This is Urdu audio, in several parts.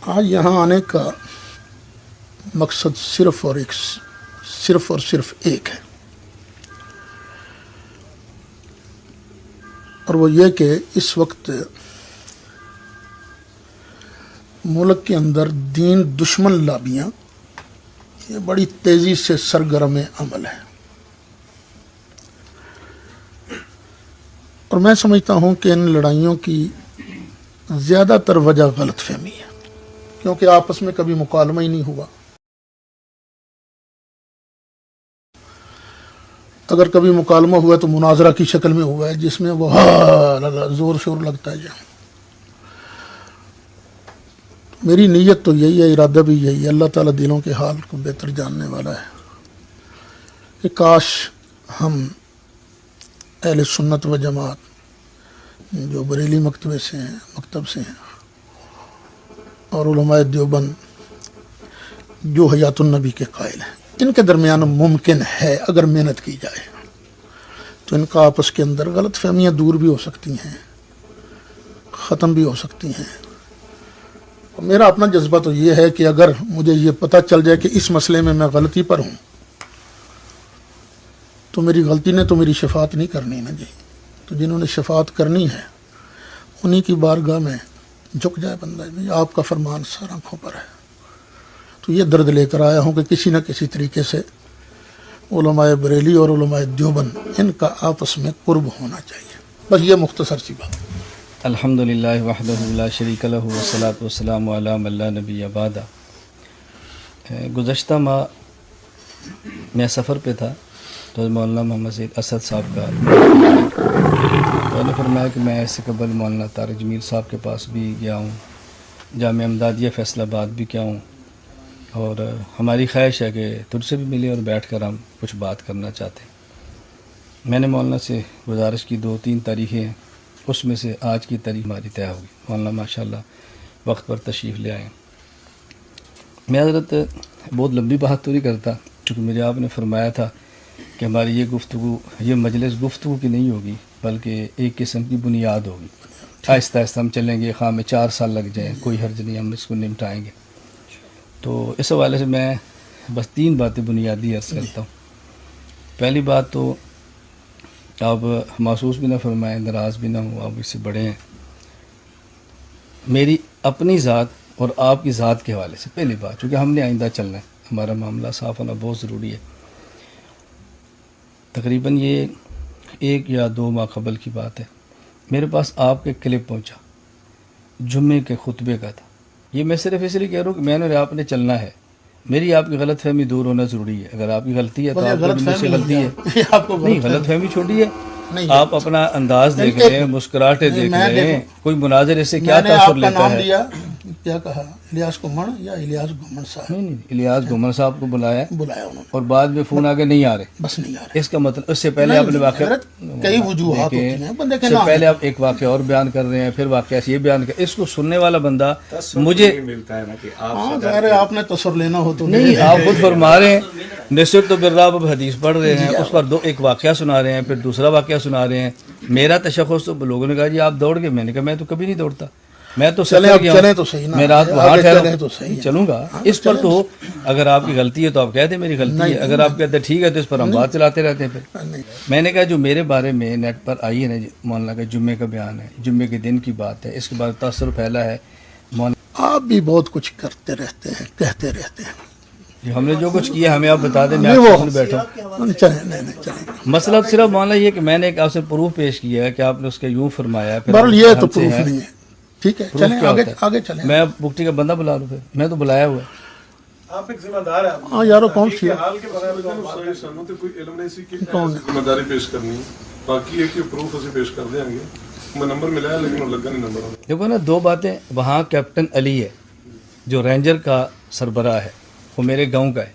آج یہاں آنے کا مقصد صرف اور صرف ایک ہے، اور وہ یہ کہ اس وقت ملک کے اندر دین دشمن لابیاں یہ بڑی تیزی سے سرگرم عمل ہے، اور میں سمجھتا ہوں کہ ان لڑائیوں کی زیادہ تر وجہ غلط فہمی ہے، کیونکہ آپس میں کبھی مکالمہ ہی نہیں ہوا۔ اگر کبھی مکالمہ ہوا تو مناظرہ کی شکل میں ہوا ہے، جس میں وہ زور شور لگتا ہے جہاں۔ میری نیت تو یہی ہے، ارادہ بھی یہی ہے، اللہ تعالیٰ دلوں کے حال کو بہتر جاننے والا ہے، کہ کاش ہم اہل سنت و جماعت جو بریلی مکتب سے ہیں اور علماء دیوبند جو حیات النبی کے قائل ہیں، ان کے درمیان ممکن ہے اگر محنت کی جائے تو ان کا آپس کے اندر غلط فہمیاں دور بھی ہو سکتی ہیں، ختم بھی ہو سکتی ہیں۔ اور میرا اپنا جذبہ تو یہ ہے کہ اگر مجھے یہ پتہ چل جائے کہ اس مسئلے میں میں غلطی پر ہوں تو میری غلطی نے تو میری شفاعت نہیں کرنی نا جی، تو جنہوں نے شفاعت کرنی ہے انہی کی بارگاہ میں جھک جائے بندہ، آپ کا فرمان سر آنکھوں پر ہے۔ تو یہ درد لے کر آیا ہوں کہ کسی نہ کسی طریقے سے علماء بریلی اور علماء دیوبند ان کا آپس میں قرب ہونا چاہیے، بس یہ مختصر سی بات۔ الحمدللہ وحدہ لا شریک لہ والصلاۃ والسلام علی من لا نبی بعدہ۔ گزشتہ ماہ میں سفر پہ تھا تو مولانا محمد سید اسد صاحب کا انہوں نے فرمایا کہ میں ایسے قبل مولانا طارق جمیل صاحب کے پاس بھی گیا ہوں، جامعہ امدادیہ فیصل آباد بھی کیا ہوں، اور ہماری خواہش ہے کہ تجھ سے بھی ملے اور بیٹھ کر ہم کچھ بات کرنا چاہتے ہیں۔ میں نے مولانا سے گزارش کی 2-3 تاریخیں ہیں، اس میں سے آج کی تاریخ ہماری طے ہوگی۔ مولانا ماشاءاللہ وقت پر تشریف لے آئے۔ میں حضرت بہت لمبی بات تو نہیں کرتا، کیونکہ مجھے آپ نے فرمایا تھا کہ ہماری یہ گفتگو، یہ مجلس گفتگو کی نہیں ہوگی بلکہ ایک قسم کی بنیاد ہوگی، آہستہ آہستہ ہم چلیں گے، خواہ میں 4 سال لگ جائیں کوئی حرج نہیں، ہم اس کو نمٹائیں گے۔ تو اس حوالے سے میں بس 3 باتیں بنیادی عرض کرتا ہوں۔ پہلی بات تو آپ محسوس بھی نہ فرمائیں، ناراض بھی نہ ہوں، آپ اس سے بڑے ہیں۔ میری اپنی ذات اور آپ کی ذات کے حوالے سے پہلی بات، چونکہ ہم نے آئندہ چلنا ہے، ہمارا معاملہ صاف ہونا بہت ضروری ہے۔ تقریباً یہ 1 یا 2 ماہ قبل کی بات ہے، میرے پاس آپ کے کلپ پہنچا، جمعے کے خطبے کا تھا۔ یہ میں صرف اس لیے کہہ رہا ہوں کہ میں نے آپ نے چلنا ہے، میری آپ کی غلط فہمی دور ہونا ضروری ہے۔ اگر آپ کی غلطی ہے تو آپ کو مجھ سے غلطی ہے، نہیں غلط فہمی چھوٹی ہے، آپ اپنا انداز دیکھ رہے ہیں، مسکراہٹیں دیکھ رہے ہیں، کوئی مناظرے سے کیا تاثر لیتا ہے؟ کیا کہا، الیاس گھمن یا الیاس گھمن صاحب؟ نہیں، الیاس گھمن صاحب کو بلایا انہوں نے، اور بعد میں فون آ کے نہیں آ رہے، بس نہیں آ رہے۔ اس کا مطلب اس سے پہلے آپ نے واقعہ کئی وجوہات ہوتی ہیں، بندے کے سے پہلے آپ ایک واقعہ اور بیان کر رہے ہیں، پھر واقعہ یہ بیان کر، اس کو سننے والا بندہ مجھے ملتا ہے نا کہ ظاہر ہے آپ نے تصور لینا ہو تو نہیں، آپ خود فرما رہے ہیں نصرت تو بالرب، اب حدیث پڑھ رہے ہیں، اس پر ایک واقعہ سنا رہے ہیں، پھر دوسرا واقعہ سنا رہے ہیں۔ میرا تشخص تو لوگوں نے کہا جی آپ دوڑ گئے، میں نے کہا میں تو کبھی نہیں دوڑتا، میں تو چلیں تو صحیح نا، میں رات وہاں ٹھہرا تو صحیح چلوں گا۔ اس پر تو اگر آپ کی غلطی ہے تو آپ کہتے ہیں میری غلطی ہے، اگر آپ کہتے ہیں ٹھیک ہے تو اس پر ہم بات چلاتے رہتے ہیں۔ پھر میں نے کہا جو میرے بارے میں نیٹ پر آئی ہے نا، مولانا کا جمعے کا بیان ہے، جمعے کے دن کی بات ہے، اس کے بعد تاثر پھیلا ہے۔ آپ بھی بہت کچھ کرتے رہتے ہیں، کہتے رہتے ہیں، ہم نے جو کچھ کیا ہمیں آپ بتا دیں، میں آپ سامنے بیٹھا ہوں۔ چلیں۔ مسئلہ صرف مولانا یہ کہ میں نے ایک آپ سے پروف پیش کیا ہے کہ آپ نے اس کا یوں فرمایا، بہرحال یہ تو پروف نہیں ہے، ٹھیک ہے، چلیں آگے چلیں۔ میں مفتی کا بندہ بلا لوں، پھر میں تو بلایا ہوا ہے۔ آپ ایک ذمہ دار ہیں، ہاں یارو کون سی حال کے بارے میں سانوں تے کوئی علم نہیں سی کہ ذمہ داری پیش کرنی ہے، باقی ایک پروف اسے پیش کر دیں گے۔ میں نمبر ملایا لیکن وہ لگا نہیں نمبر۔ دیکھو نا 2 باتیں، وہاں کیپٹن علی ہے جو رینجر کا سربراہ ہے، وہ میرے گاؤں کا ہے،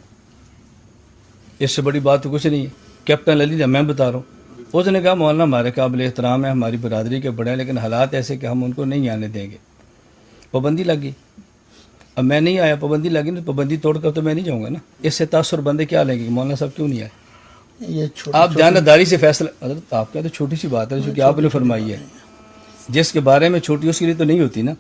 اس سے بڑی بات تو کچھ نہیں ہے۔ کیپٹن علی میں بتا رہا ہوں، اس نے کہا مولانا ہمارے قابل احترام ہے، ہماری برادری کے بڑے ہیں، لیکن حالات ایسے کہ ہم ان کو نہیں آنے دیں گے۔ پابندی لگی، اب میں نہیں آیا، پابندی لگی نا، پابندی توڑ کر تو میں نہیں جاؤں گا نا۔ اس سے تاثر بندے کیا لیں گے کہ مولانا صاحب کیوں نہیں آئے؟ آپ جانبداری سے فیصلہ، حضرت آپ کا تو چھوٹی سی بات ہے جو کہ آپ نے فرمائی ہے، جس کے بارے میں چھوٹی اس کے لیے تو نہیں ہوتی نا۔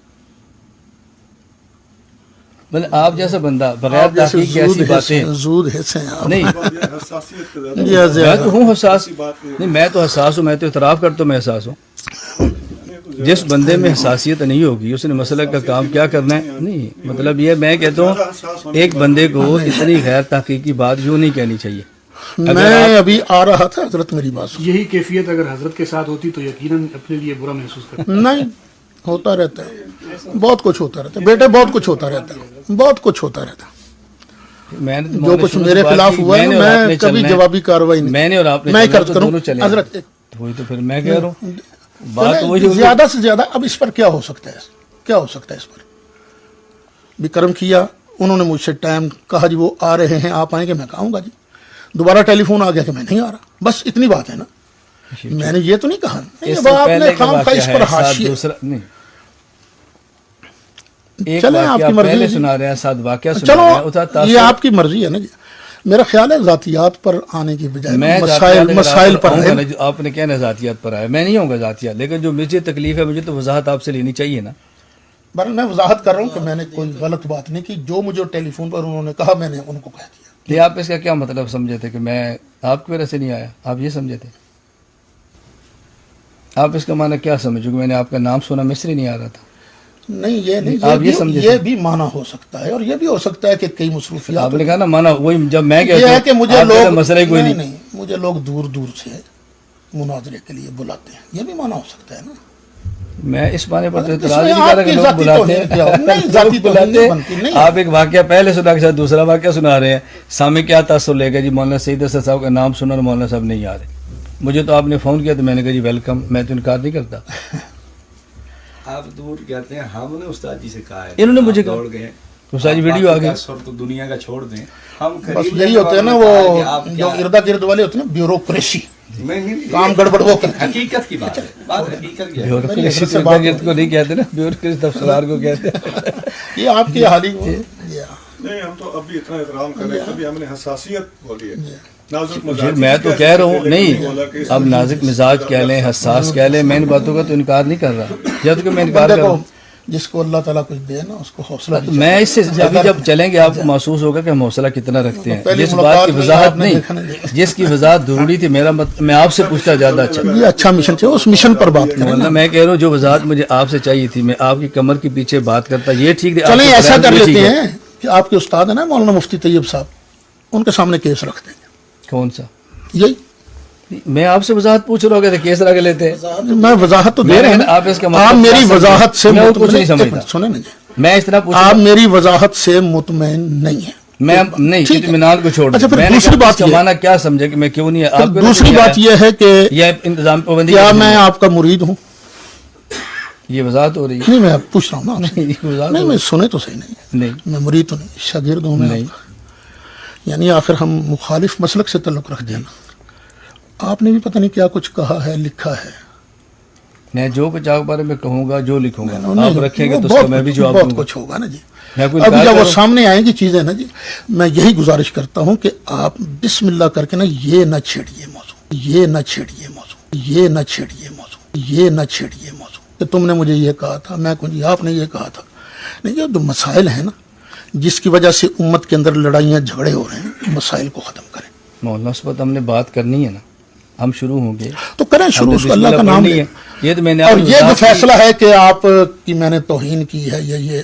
مطلب آپ جیسا بندہ بغیر آپ جیسے تحقیق کی ایسی باتیں زود حصے ہیں آپ. نہیں حساسیت کا زیادہ یہ میں زیادہ تو ہوں حساس نہیں میں تو حساس ہوں میں تو اعتراف کرتا ہوں میں حساس ہوں جس بندے میں حساسیت نہیں ہوگی اس نے مسئلہ کا کام کیا کرنا ہے نہیں مطلب یہ میں کہتا ہوں ایک بندے کو اتنی غیر تحقیقی بات یوں نہیں کہنی چاہیے میں ابھی آ رہا تھا حضرت میری بات سن. یہی کیفیت اگر حضرت کے ساتھ ہوتی تو یقیناً اپنے لیے برا محسوس کرتا. نہیں ہوتا رہتا ہے بہت کچھ ہوتا رہتا ہے بیٹے بہت کچھ ہوتا رہتا ہے بہت کچھ ہوتا رہتا ہے میں نے جو کچھ میرے خلاف ہوا ہے میں کبھی جوابی کارروائی نہیں میں نے اور آپ نے میں چلنا کرتا تو ہوں دونوں چلیں حضرت وہی تو پھر میں کہہ رہا ہوں بات وہی ہوگی. زیادہ سے زیادہ اب اس پر کیا ہو سکتا ہے کیا ہو سکتا ہے اس پر بھی کرم کیا انہوں نے مجھ سے ٹائم کہا جی وہ آ رہے ہیں آپ آئیں گے میں کہوں گا جی دوبارہ ٹیلی فون آ گیا کہ میں نہیں آ رہا بس اتنی بات ہے نا میں نے یہ تو نہیں کہا اس اب سے آپ نے پہلے کا خام کا واقعہ اس ہے پر ساتھ حاشیے دوسرا نہیں ایک چلیں آپ واقعہ کی مرضی پہلے جی. سنا رہے ہیں ساتھ واقعہ سنا رہے ہیں چلو یہ آپ کی مرضی ہے نا جی میرا خیال ہے ذاتیات پر آنے کی بجائے میں مسائل پر آؤں ہے گا نا، جو آپ نے کہنا ذاتیات پر آیا میں نہیں ہوں گا ذاتیات لیکن جو مجھے تکلیف ہے مجھے تو وضاحت آپ سے لینی چاہیے نا. بہرحال میں وضاحت کر رہا ہوں کہ میں نے کوئی غلط بات نہیں کی جو مجھے ٹیلی فون پر انہوں نے کہا میں نے ان کو کہہ دیا. یہ آپ اس کا کیا مطلب سمجھے تھے کہ میں آپ کی وجہ سے نہیں آیا آپ یہ سمجھے تھے آپ اس کا معنی کیا سمجھو کہ میں نے آپ کا نام سنا مصری نہیں آ رہا تھا نہیں یہ نہیں آپ یہ سمجھے یہ بھی معنی ہو سکتا ہے اور یہ بھی ہو سکتا ہے کہ کئی مصروفیات آپ نے کہا نا مانا وہی جب میں یہ ہے کہ مجھے لوگ مسئلہ ہی کوئی نہیں مجھے لوگ دور دور سے مناظرے کے لیے بلاتے ہیں یہ بھی معنی ہو سکتا ہے نا میں اس معنی پر تو اس اعتراض میں نہیں کر آپ رہا کہ کی لوگ ذاتی بلاتے توہین کیا ہو؟ ہیں نہیں، ذاتی لوگ توہین بلاتے نہیں بنتی، نہیں۔ آپ ایک واقعہ پہلے سنا کے ساتھ دوسرا واقعہ سنا رہے ہیں سامنے کیا تاثر لے گا جی مولانا سعید اسد صاحب کا نام سنا اور مولانا صاحب نہیں آ رہے مجھے تو آپ نے فون کیا تو میں نے کہا جی ویلکم میں تو انکار نہیں کرتا آپ دور کہتے ہیں ہم نے استاد جی سے کہا ہے انہوں نے مجھے آپ دوڑ گئے تو ساری ویڈیو آ گئی سر تو دنیا کا چھوڑ دیں ہم بس قریب یہی رہنے ہوتے ہیں نا والوں نے وہ کہا کہ آپ جو کیا- اردا گرد والے ہوتے ہیں نا بیوروکریسی نہیں، کام گڑبڑ وہ کرتے ہیں حقیقت کی بات ہے بات حقیقت کی ہے بیوروکریسی حضرت سے تو بات ارد گرد کو نہیں کہتے نا بیوروکریسی افسرار کو کہتے ہیں یہ آپ کی حالی نہیں ہم تو ابھی اتنا احترام کر رہے ہیں ابھی ہم نے حساسیت بولی ہے نازک پھر مزاج میں تو کہہ رہا ہوں نہیں اب نازک مزاج کہہ لیں حساس کہہ لیں میں ان باتوں کا تو انکار نہیں کر رہا جب کہ میں انکار کر رہا ہوں جس کو اللہ تعالیٰ کچھ دے نا اس کو حوصلہ بھی میں اس سے ابھی جب چلیں گے آپ کو محسوس ہوگا کہ ہم حوصلہ کتنا رکھتے ہیں پہلی جس بات کی ملاقات میں وضاحت آپ نے دیکھا نہیں نہیں۔ جس کی وضاحت ضروری تھی میرا میں آپ سے پوچھتا زیادہ اچھا یہ اچھا مشن تھا اس مشن پر بات کریں ورنہ میں کہہ رہا ہوں جو وضاحت مجھے آپ سے چاہیے تھی میں آپ کی کمر کے پیچھے بات کرتا یہ ٹھیک تھی چلیں ایسا کر لیتے ہیں کہ آپ کے استاد ہیں نا مولانا مفتی طیب صاحب ان کے سامنے کیس رکھ دیں گے کون سا یہی میں آپ سے وضاحت پوچھ رہا ہوں کہ کیس رکھ لیتے ہیں میں وضاحت تو دے رہے ہیں آپ اس کا آپ مطلب میری کیا وضاحت سے میں کچھ نہیں ایک سمجھتا منٹ سنیں نا جی میں اس طرح پوچھ آپ میری وضاحت سے مطمئن نہیں ہیں میں نہیں ٹھیک ہے۔ اطمینان کو چھوڑ اچھا، پھر میں نے دوسری کہا بات اس کا یہ- معنی کیا سمجھے کہ میں کیوں نہیں آپ کو دوسری بات یہ ہے کہ یہ انتظام پابندی کیا کی میں آپ کا مرید ہوں یہ وضاحت ہو رہی ہے نہیں میں پوچھ رہا ہوں نا آپ سے۔ یہ وضاحت نہیں ہو میں سنے تو صحیح نہیں نہیں میں مرید تو نہیں شاگرد ہوں میں نہیں۔ آپ کا۔ یعنی آخر ہم مخالف مسلک سے تعلق رکھتے ہیں نا آپ نے بھی پتہ نہیں کیا کچھ کہا ہے لکھا ہے میں جو کچھ آپ کے بارے میں کہوں گا جو لکھوں گا نہیں، آپ رکھیں گے وہ تو اس کا میں بھی جواب بہت دوں گا کچھ ہوگا نا جی میں کوئی اب انکار جب وہ کروں- سامنے آئیں گی چیزیں نا جی میں یہی گزارش کرتا ہوں کہ آپ بسم اللہ کر کے نا یہ نہ چھیڑیے موضوع یہ نہ چھیڑیے موضوع یہ نہ چھیڑیے موضوع یہ نہ چھیڑیے موضوع کہ تم نے مجھے یہ کہا تھا میں کہوں جی آپ نے یہ کہا تھا نہیں یہ جو مسائل ہیں نا جس کی وجہ سے امت کے اندر لڑائیاں جھگڑے ہو رہے ہیں مسائل کو ختم کریں مولانا اس وقت ہم نے بات کرنی ہے نا ہم شروع ہوں گے تو کریں شروع اس بسم کو اللہ کا اللہ نام پڑھنی لیں ہے یہ تو میں نے اور آپ کو یہ جو وضاحت کی- فیصلہ ہے کہ آپ کی میں نے توہین کی ہے یا یہ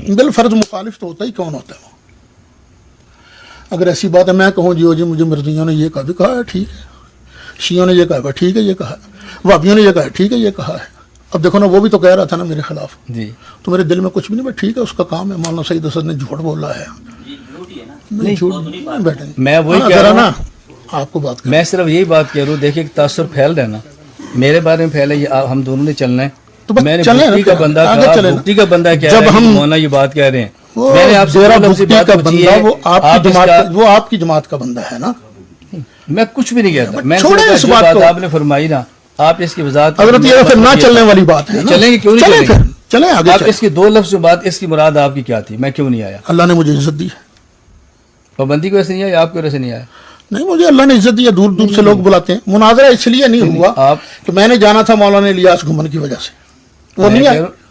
بالفرض مخالف تو ہوتا ہی کون ہوتا ہے وہ اگر ایسی بات ہے میں کہوں جی مجھے مرزیوں نے یہ کہا بھی کہا ہے ٹھیک ہے شیعوں نے یہ کہا ٹھیک ہے یہ کہا ہے وہابیوں نے یہ کہا ٹھیک ہے یہ کہا ہے اب دیکھو نا وہ بھی تو کہہ رہا تھا نا میرے خلاف جی تو میرے دل میں کچھ بھی نہیں بٹ ٹھیک ہے اس کا کام ہے مولانا سعید اسد نے جھوٹ بولا ہے نہیں جھوٹ نہیں بیٹھیں میں وہی ہاں، کہہ ذرا رہا نا ہوں آپ کو بات کریں میں صرف یہی بات کہہ رہا ہوں دیکھیے کہ تاثر پھیل رہا ہے نا میرے بارے میں پھیلا یہ ہم دونوں نے چلنا ہے تو بس میں نے چلیں نا، بھٹی کا بندہ آگے کہا چلیں نا۔ بھٹی کا بندہ کہہ جب رہا ہے کہ ہم- مولانا یہ بات کہہ رہے ہیں وہ میں نے آپ سے ڈیرا دو لفظ بھٹی بات کا پوچھی بندہ ہے وہ آپ کی آپ اس جماعت کا- وہ آپ کی جماعت کا بندہ ہے نا میں کچھ بھی نہیں کہتا میں نے چھوڑیں صرف کہا اس جو بات بات کو۔ آپ نے فرمائی نا آپ اس کی وضاحت حضرت یہ پھر نہ چلنے والی بات ہے نا۔ چلیں گے کیوں نہیں چلیں چلیں پھر چلیں آگے آپ چلیں اس کی دو لفظ میں بات اس کی مراد آپ کی کیا تھی میں کیوں نہیں آیا اللہ نے مجھے عزت دی ہے پابندی کی وجہ سے نہیں آیا آپ کی وجہ سے نہیں آیا نہیں مجھے اللہ نے عزت دی ہے دور دور سے لوگ بلاتے ہیں مناظرہ اس لیے نہیں ہوا آپ کہ میں نے جانا تھا مولانا الیاس گھمن کی وجہ سے وہ نہیں میں آئے کہہ رہا ہوں-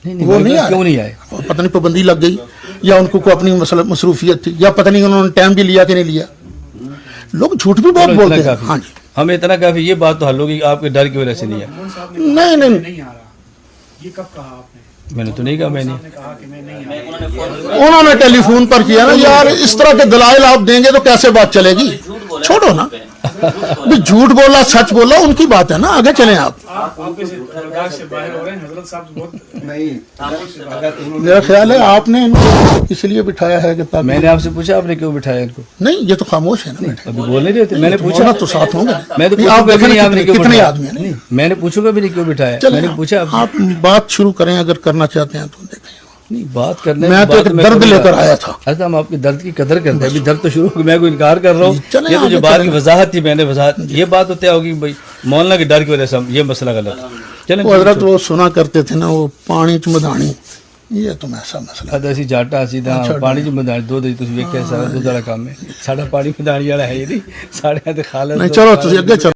وہ نہیں آ کیوں رہے؟ نہیں آئے؟ پتہ نہیں پابندی لگ گئی یا ان کو کوئی اپنی مصروفیت تھی یا پتہ نہیں انہوں نے ٹائم بھی لیا کہ نہیں لیا. لوگ جھوٹ بھی بہت چلو اتنا بولتے ہیں. کافی. ہاں جی ہمیں اتنا کافی، یہ بات تو حل ہوگی کہ آپ کے ڈر کی وجہ سے نہیں ہے. نہیں نہیں نہیں آ رہا، یہ کب کہا آپ نے؟ میں نے تو نہیں کہا میں نے. کہا کہ میں نہیں آ رہا. انہوں نے ٹیلی فون پر کیا نا یار اس طرح کے دلائل آپ دیں گے تو کیسے بات چلے گی. چھوڑو نا بھی جھوٹ بولا سچ بولا ان کی بات ہے نا، آگے چلیں آپ. آپ سے برداشت سے باہر ہو رہے ہیں حضرت صاحب بہت نہیں اگر انہوں نے میرا خیال ہے آپ نے ان کو اس لیے بٹھایا ہے کہ تاکہ میں نے آپ سے پوچھا آپ نے کیوں بٹھایا ان کو؟ نہیں یہ تو خاموش ہے نا بیٹا. ابھی بول نہیں رہے تھے. میں نے پوچھا پوچھنا تو ساتھ ہوں گے. میں تو بھی آپ پوچھوں گا بھی دیکھیں نہیں آپ نے کیوں کتنے بٹھایا. آدمی ہیں. نہیں میں نے پوچھوں گا بھی نہیں کیوں بٹھایا. میں چلیں نے پوچھا آپ بات شروع کریں اگر کرنا چاہتے ہیں تو دیکھیں. نہیں بات کرنے میں تو ایک درد لے کر آیا تھا. اچھا ہم آپ کے درد کی قدر کرتے ہیں. ابھی درد تو شروع ہو گیا، میں کوئی انکار کر رہا ہوں. چلیں یہ تو جو آگے بات چلیں. کی وضاحت تھی میں نے وضاحت یہ بات تو طے ہوگی بھائی مولانا کے ڈر کی وجہ سے ہم یہ مسئلہ غلط. چلیں وہ حضرت وہ سنا کرتے تھے نا وہ پانی چ مدانی، یہ تو ایسا مسئلہ. ਅਸੀਂ ਜਾਟਾ ਅਸੀਂ ਤਾਂ ਪਾਣੀ ਚ ਮਦਾਨੀ ਦੁੱਧ ਤੁਸੀਂ ਵੇਖਿਆ ਸਾਰਾ ਦੁੱਧ ਵਾਲਾ ਕੰਮ ਹੈ. ਸਾਡਾ ਪਾਣੀ ਮਦਾਨੀ ਵਾਲਾ ਹੈ ਹੀ ਨਹੀਂ, ਸਾਡੇ ਤੇ ਖਾਲਸ نہیں چلو تسی اگے چلو.